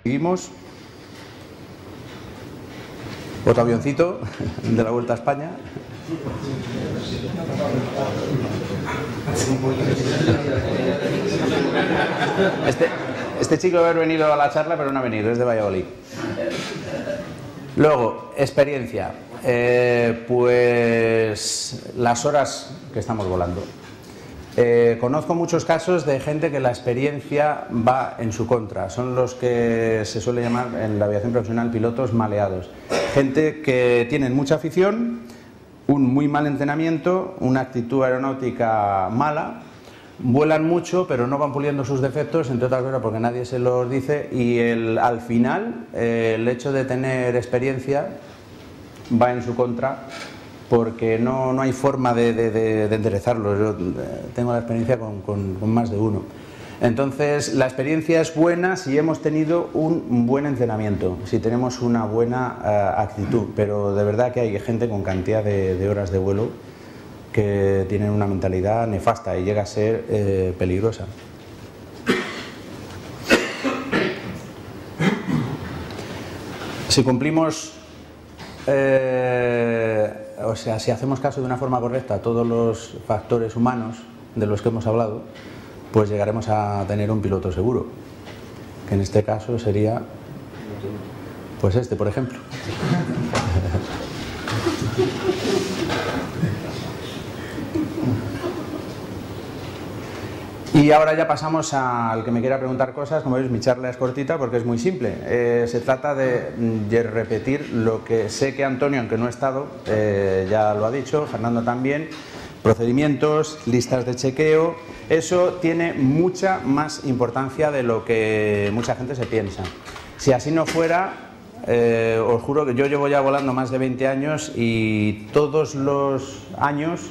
Seguimos. Otro avioncito de la Vuelta a España. Este chico debe haber venido a la charla, pero no ha venido, es de Valladolid. Luego, experiencia. Pues las horas que estamos volando. Conozco muchos casos de gente que la experiencia va en su contra. Son los que se suele llamar en la aviación profesional pilotos maleados. Gente que tienen mucha afición, un muy mal entrenamiento, una actitud aeronáutica mala, vuelan mucho pero no van puliendo sus defectos, entre otras cosas porque nadie se los dice, y al final el hecho de tener experiencia va en su contra, porque no hay forma de enderezarlo. Yo tengo la experiencia con más de uno. Entonces, la experiencia es buena si hemos tenido un buen entrenamiento, si tenemos una buena actitud, pero de verdad que hay gente con cantidad de horas de vuelo que tienen una mentalidad nefasta y llega a ser peligrosa. Si cumplimos, o sea, si hacemos caso de una forma correcta a todos los factores humanos de los que hemos hablado, pues llegaremos a tener un piloto seguro, que en este caso sería, pues este, por ejemplo. Y ahora ya pasamos al que me quiera preguntar cosas. Como veis, mi charla es cortita porque es muy simple. Se trata de repetir lo que sé que Antonio, aunque no ha estado, ya lo ha dicho, Fernando también. Procedimientos, listas de chequeo, eso tiene mucha más importancia de lo que mucha gente se piensa. Si así no fuera, os juro que yo llevo ya volando más de 20 años y todos los años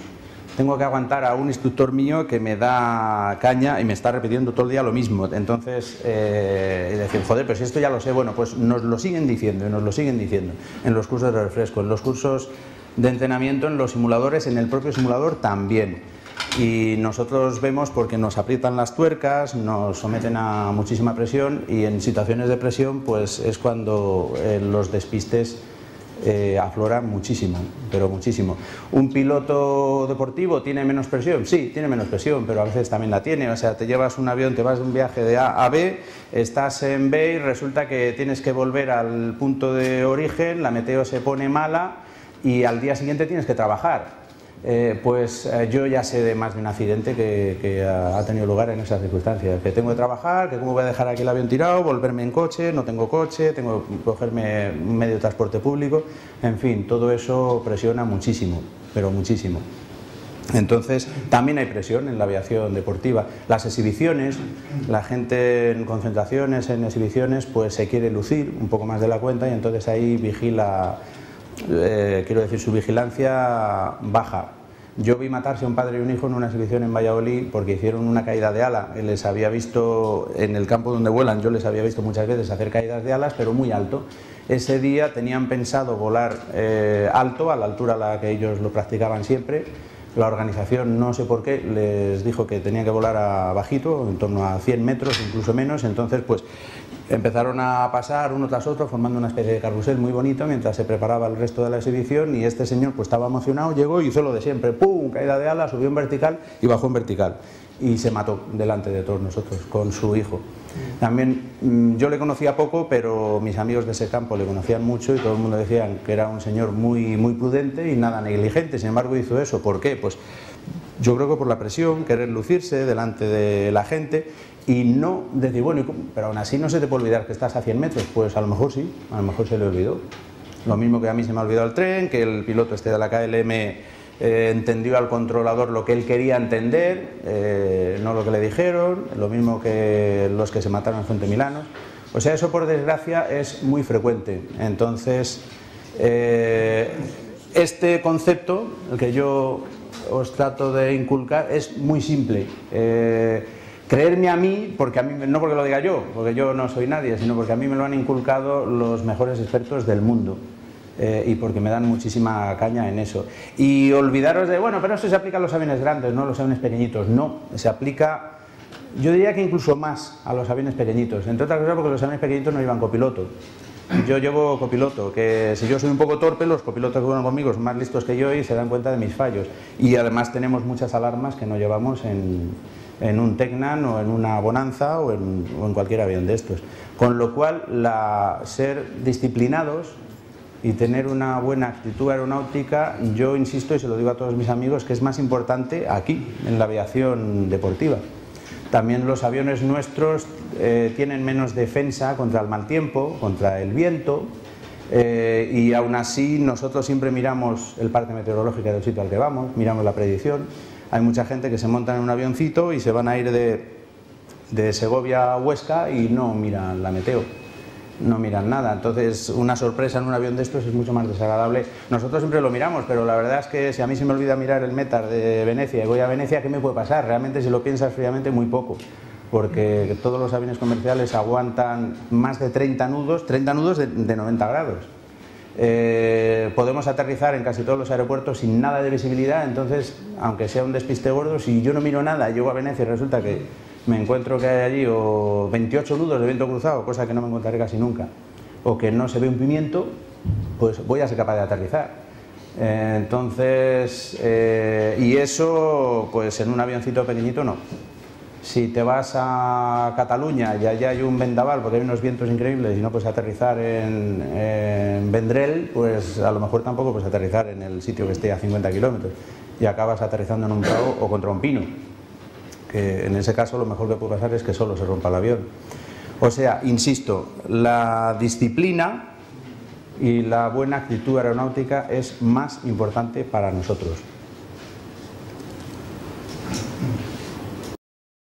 tengo que aguantar a un instructor mío que me da caña y me está repitiendo todo el día lo mismo. Entonces, decir, joder, pero si esto ya lo sé, bueno, pues nos lo siguen diciendo y nos lo siguen diciendo en los cursos de refresco, en los cursos de entrenamiento, en los simuladores, en el propio simulador también. Y nosotros vemos porque nos aprietan las tuercas, nos someten a muchísima presión y en situaciones de presión pues es cuando los despistes afloran muchísimo, pero muchísimo. ¿Un piloto deportivo tiene menos presión? Sí, tiene menos presión, pero a veces también la tiene. O sea, te llevas un avión, te vas de un viaje de A a B, estás en B y resulta que tienes que volver al punto de origen, la meteo se pone mala y al día siguiente tienes que trabajar. Yo ya sé de más de un accidente que ha tenido lugar en esas circunstancias, que tengo que trabajar, que cómo voy a dejar aquí el avión tirado, volverme en coche, no tengo coche, tengo que cogerme un medio de transporte público, en fin, todo eso presiona muchísimo, pero muchísimo. Entonces, también hay presión en la aviación deportiva. Las exhibiciones, la gente en concentraciones, en exhibiciones, pues se quiere lucir un poco más de la cuenta y entonces ahí vigila. Quiero decir, su vigilancia baja. Yo vi matarse a un padre y un hijo en una exhibición en Valladolid porque hicieron una caída de ala. Les había visto en el campo donde vuelan, yo les había visto muchas veces hacer caídas de alas, pero muy alto. Ese día tenían pensado volar alto, a la altura a la que ellos lo practicaban siempre. La organización, no sé por qué, les dijo que tenían que volar a bajito, en torno a 100 metros, incluso menos. Entonces, pues empezaron a pasar uno tras otro formando una especie de carrusel muy bonito mientras se preparaba el resto de la exhibición, y este señor pues estaba emocionado, llegó y hizo lo de siempre, ¡pum!, caída de ala, subió en vertical y bajó en vertical y se mató delante de todos nosotros con su hijo. También yo le conocía poco, pero mis amigos de ese campo le conocían mucho y todo el mundo decían que era un señor muy prudente y nada negligente. Sin embargo hizo eso. ¿Por qué? Pues yo creo que por la presión, querer lucirse delante de la gente y no decir, bueno, pero aún así no se te puede olvidar que estás a 100 metros. Pues a lo mejor sí, a lo mejor se le olvidó. Lo mismo que a mí se me ha olvidado el tren, que el piloto este de la KLM entendió al controlador lo que él quería entender, no lo que le dijeron, lo mismo que los que se mataron en Fuente Milano. O sea, eso por desgracia es muy frecuente. Entonces, este concepto, el que yo os trato de inculcar, es muy simple. Creerme a mí, porque a mí, no porque lo diga yo, porque yo no soy nadie, sino porque a mí me lo han inculcado los mejores expertos del mundo. Y porque me dan muchísima caña en eso. Y olvidaros de, bueno, pero eso se aplica a los aviones grandes, no a los aviones pequeñitos. No, se aplica Yo diría que incluso más a los aviones pequeñitos, entre otras cosas porque los aviones pequeñitos no llevan copiloto. Yo llevo copiloto, que si yo soy un poco torpe, los copilotos que van conmigo son más listos que yo y se dan cuenta de mis fallos. Y además tenemos muchas alarmas que no llevamos en un Tecnan o en una Bonanza o en cualquier avión de estos. Con lo cual, ser disciplinados y tener una buena actitud aeronáutica, yo insisto y se lo digo a todos mis amigos, que es más importante aquí, en la aviación deportiva. También los aviones nuestros tienen menos defensa contra el mal tiempo, contra el viento, y aún así nosotros siempre miramos el parte meteorológico del sitio al que vamos, miramos la predicción. Hay mucha gente que se monta en un avioncito y se van a ir de Segovia a Huesca y no miran la meteo, no miran nada. Entonces una sorpresa en un avión de estos es mucho más desagradable. Nosotros siempre lo miramos, pero la verdad es que si a mí se me olvida mirar el METAR de Venecia y voy a Venecia, ¿qué me puede pasar? Realmente, si lo piensas fríamente, muy poco, porque todos los aviones comerciales aguantan más de 30 nudos de 90 grados. Podemos aterrizar en casi todos los aeropuertos sin nada de visibilidad, entonces, aunque sea un despiste gordo, si yo no miro nada, llego a Venecia y resulta que me encuentro que hay allí 28 nudos de viento cruzado, cosa que no me encontraré casi nunca, o que no se ve un pimiento, pues voy a ser capaz de aterrizar. Entonces, y eso, pues en un avioncito pequeñito no. Si te vas a Cataluña y allá hay un vendaval porque hay unos vientos increíbles y no puedes aterrizar en Vendrell, pues a lo mejor tampoco puedes aterrizar en el sitio que esté a 50 kilómetros y acabas aterrizando en un prado o contra un pino, que en ese caso lo mejor que puede pasar es que solo se rompa el avión. O sea, insisto, la disciplina y la buena actitud aeronáutica es más importante para nosotros.